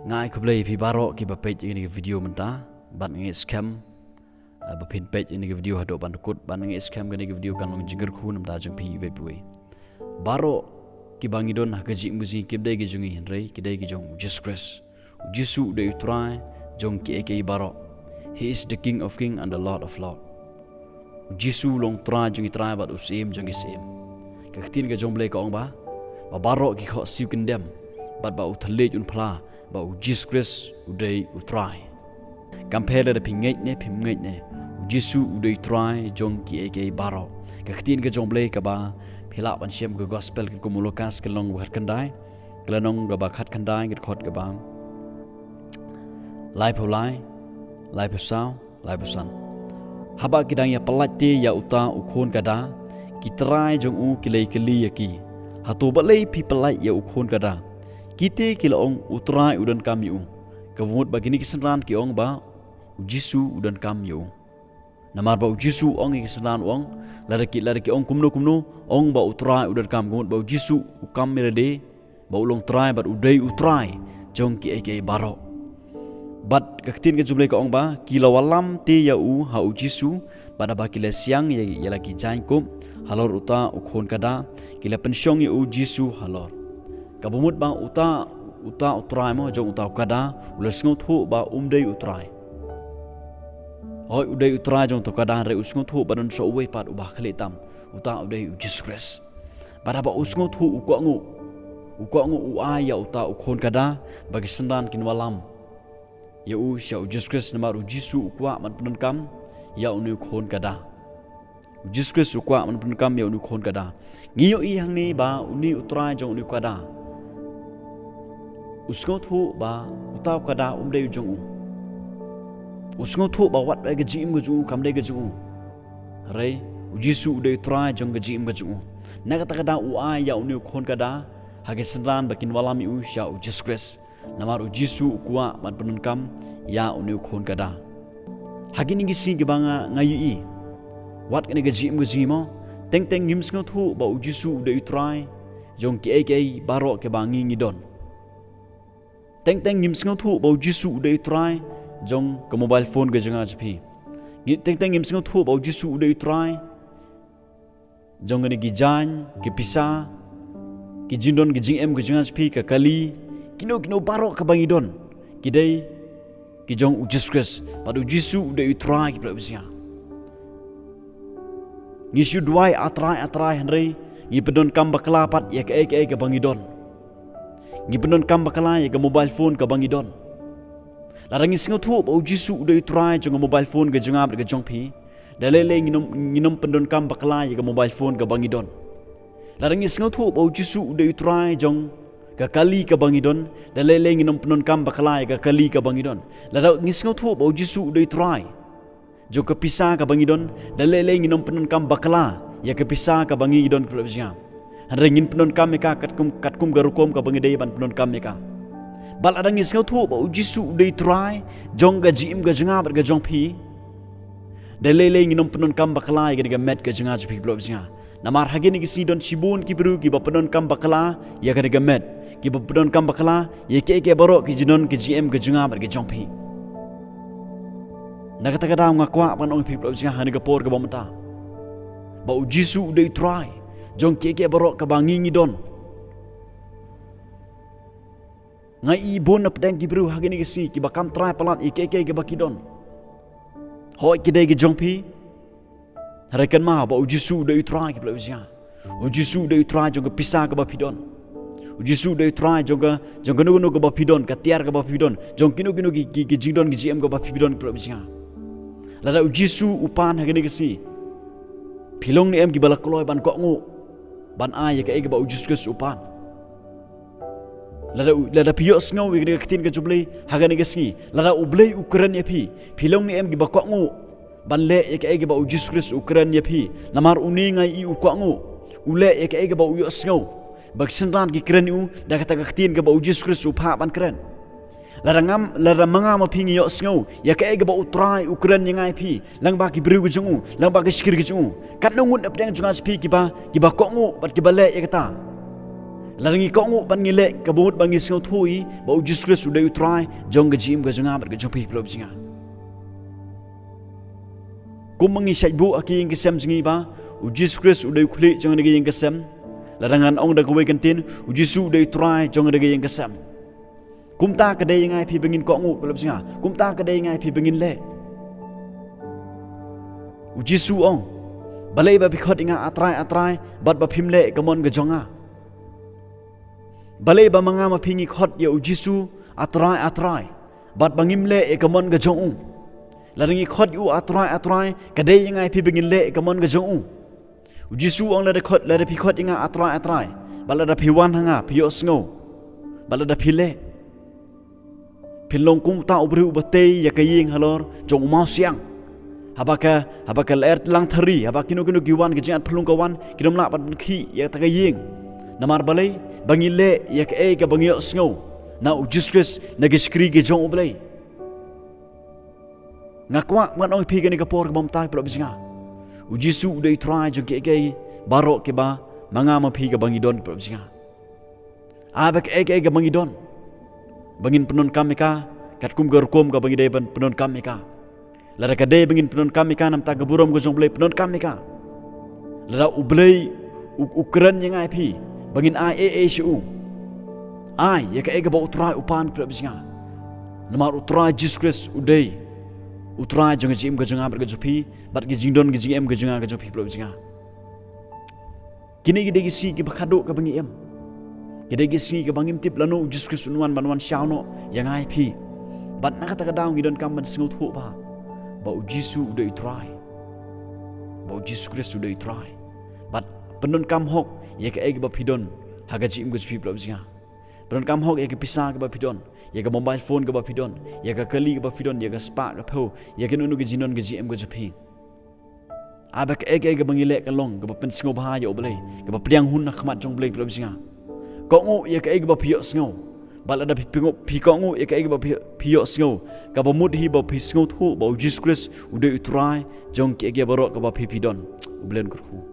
Ngai kublai pi baro ki ba page ini video menta ban ngai scam ba pin page ini video hado ban kut ban ngai scam gani video kan long jinger khu nam da jung pi ve pi baro ki bangi don ha gaji muzi ki dai gi jungi henrei ki dai gi jong Jesus Christ Jisu de utrai jong ki eke baro. He is the King of King and the Lord of Lord. Jisu long trai jong trai bat usim jong isim kaktin ga jong blai ka ong ba baro ki kho siu kendem bat ba uthale un phla ba Jesus Christ udai utrai compare the pingai ne pingai ne Jisu udai trai jong ki eke baro kaktin ga jong blai ka ba phila ban siam ga gospel ko mulukas ke long khat kandai klanong ga ba khat kandai ga khot ga bang life of life life of sound life of sun haba kidang ya pelate ya uta ukhon kada kitrai jong u kilei keli yaki hatu balai people like ya ukhon kada kite kilong utrai udan kami u kawut bagini kisenran ki ong ba Jisu udan kami u namar ba Jisu ong kisenran ong laraki ong kumno ong ba utrai udan kam kawut ba Jisu ukam merede ba ulong trai ba udai utrai jong ki eke baro bat kaktin ke jumlah ka ong ba kila walam te ya u ha u Jisu pada ba kila siang ya lagi jain kum halor uta ukhon kada kila pensyong ya u Jisu halor kabumut ba uta utrai mo jong uta kada ulas ngot hu ba umdei utrai hoi udai utrai jong to kada re usngot hu badan so we pat ubah khletam uta udai u Jesus Christ pada ba usngot hu uko ngu u ai ya uta ukhon kada bagi sendan kin walam ya u sya Jesus Christ namar u Jisu ukwa man penenkam ya unu khon kada Jesus Christ ukwa man penenkam ya unu khon kada ngiyo i hang ni ba uni utrai jong unu kada usngot hu ba utaw kada umdei jong u usngot hu ba wat ga jim ga jong kam dei ga jong rei u Jisu dei trai jong ga jim ga jong na kata kada u ai ya unu khon kada hage sendan bakin walami u sya u Jesus Christ namar u Jisu ukwa man penenkam ya unu khon kada hagini gisi gibanga ngayi wat kene gaji mo teng ngim sngot hu ba u Jisu de utrai jong ki eke baro ke bangi ngidon teng ngim sngot hu ba u Jisu de utrai jong ke mobile phone ga janga jpi teng ngim sngot hu ba u Jisu de utrai jong ne gi jan ki pisa ki jindon gi jing em ga janga jpi ka kali kino baro ke bangi don kidai ki jong u Jesus Christ padu Jisu de utrai ki probisia ngisu duai atrai henrei ngi pedon kam bakla pat ya ke bangi don ngi pedon kam bakla ya ke mobile phone ke bangi don larang ngi thu ba Jisu de utrai jong mobile phone ke jangab ke jong phi dalele nginom pedon kam bakla ya ke mobile phone ke bangi don larang ngi thu ba Jisu de utrai jong kakali ka bangidon dalele nginom penon kam bakala ka kali ka bangidon ladau ngisngo thu ba Jisu de try jo ka pisa ka bangidon dalele nginom penon kam bakala ya ka pisa ka bangidon klubnya rengin penon kam meka katkum garukom ka bangidei ban penon kam meka bal adang ngisngo thu ba Jisu de try jong ga jim ga janga ber ga jong phi dalele nginom penon kam bakala ya ga met ga janga jpi klubnya namar hagini gisi don sibun ki beru ki ba penon kam bakala ya ga met ki bapedon kam bakala ye ke baro ki jinon ki GM ke junga ber ke jongpi na kata kada ngakwa pan ong people jinga hani ka por ke bomta ba u Jisu de try jong ke baro ka bangi ngidon ngai ibon na pedang ki beru hagini gisi ki bakam try palat ye ke bakidon hoi ki de ke jongpi rekan ma ba u Jisu de try ki people jinga u Jisu de try jong ke pisah ke bapidon Jisu de try joga no go bapidon katiar go bapidon jong kino ki jingdon ki GM go bapidon provinsia lada Jisu upan hagene gesi pilong ni em ki balakloy ban ko ngu ban a ya ka ba Jesus upan lada piyo sngo wi ke tin ka jublei hagene gesi lada ublei ukran ya pi pilong ni em ki ba ko ngu ban le ya ka ba Jesus ukran ya pi namar uni ngai i ko ngu ule ya ka ba u sngo bagsenran ki keren u da kata kaktin ke ba Jesus Christ upha ban keren lara manga ma pingi yo sngo ya ka ba utrai ukren ngai phi lang ba ki bru gu jungu lang ba ki shkir gu jungu kat no ngun apdeng junga spi ki ba ko ngu bat ki bale ya kata Larangi ko ngu ban ngile kabut bangi singau thui ba Jesus Christ udah utrai jong gajim gajenga ber gajong pi plop jinga. Kum mangi syaibu aki yang kesem jingi ba Jesus Christ udah ukli jong negi yang kesem. Larangan ong da kowe kentin Jesus udah utrai jong negi yang kesem. Kum ta kedai yang ai pi bengin ko ngu plop jinga. Kum ta kedai yang ai pi bengin le. Jesus ong balai ba bikhot inga atrai bat ba phimle kamon gajonga. Balai ba mga mapingi khot ya ujisu atrai bat bangimle e kamon ga jong laringi khot yu atrai kadai yang ai pi bengin le e kamon ga jong ujisu ong la de pi khot inga atrai bala da pi wan hanga pi yo sngo bala da pi le pilong kum ta ubru batei ya kaying halor jong mau siang habaka ler lang thari habakino giwan gejat pelung kawan kidom la ban khi ya ta kaying namar balai bangile yak e ka bangio sngo na Jesus Christ nagiskri ge jong balai ngakwa man oi pi gani kapor bom tai pro bisinga ujisu dei try jong ke baro ke ba manga ma pi ga bangidon pro bisinga abak e ga bangidon bangin penon kameka katkum garkom ga bangide ban penon kameka lara ka de bangin penon kameka nam ta gaburom go jong balai penon kameka lara ublai ukran yang ai pi bangin ai shu ai ya ka ega ba utrai upan pra bisinga namar utrai Jesus Christ udai utrai jong jim ga jonga ber ga jupi bat ga jingdon ga jingem ga jonga ga jupi pra bisinga kini gide gi si gi bakhado ka bangi em gide gi si ga bangim tip lano Jesus Christ unwan banwan shauno yang ai pi bat na kata ka daung gidon kam ban singut hu ba Jesus udai utrai ba Jesus Christ udai utrai bat penon kam hok ya ka ega ba pidon haga jim ga jupi pra bisinga penon kam hok ya ka pisa ga ba pidon ya ka mobile phone ga ba pidon ya ka kali ga ba pidon ya ka spa ga pho ya ka nunu ga jinon ga jim ga jupi abak ega bangile ka long ga ba pen singo ba ya oblei ga ba priang hun na khmat jong blei pra bisinga ko ngo ya ka ega ba pio singo bala da pi ko ngo ya ka ega ba pio singo ga ba mud hi ba pi singo thu ba Jesus Christ ude utrai jong ke ega ba ro ga ba pi pidon ublen kurku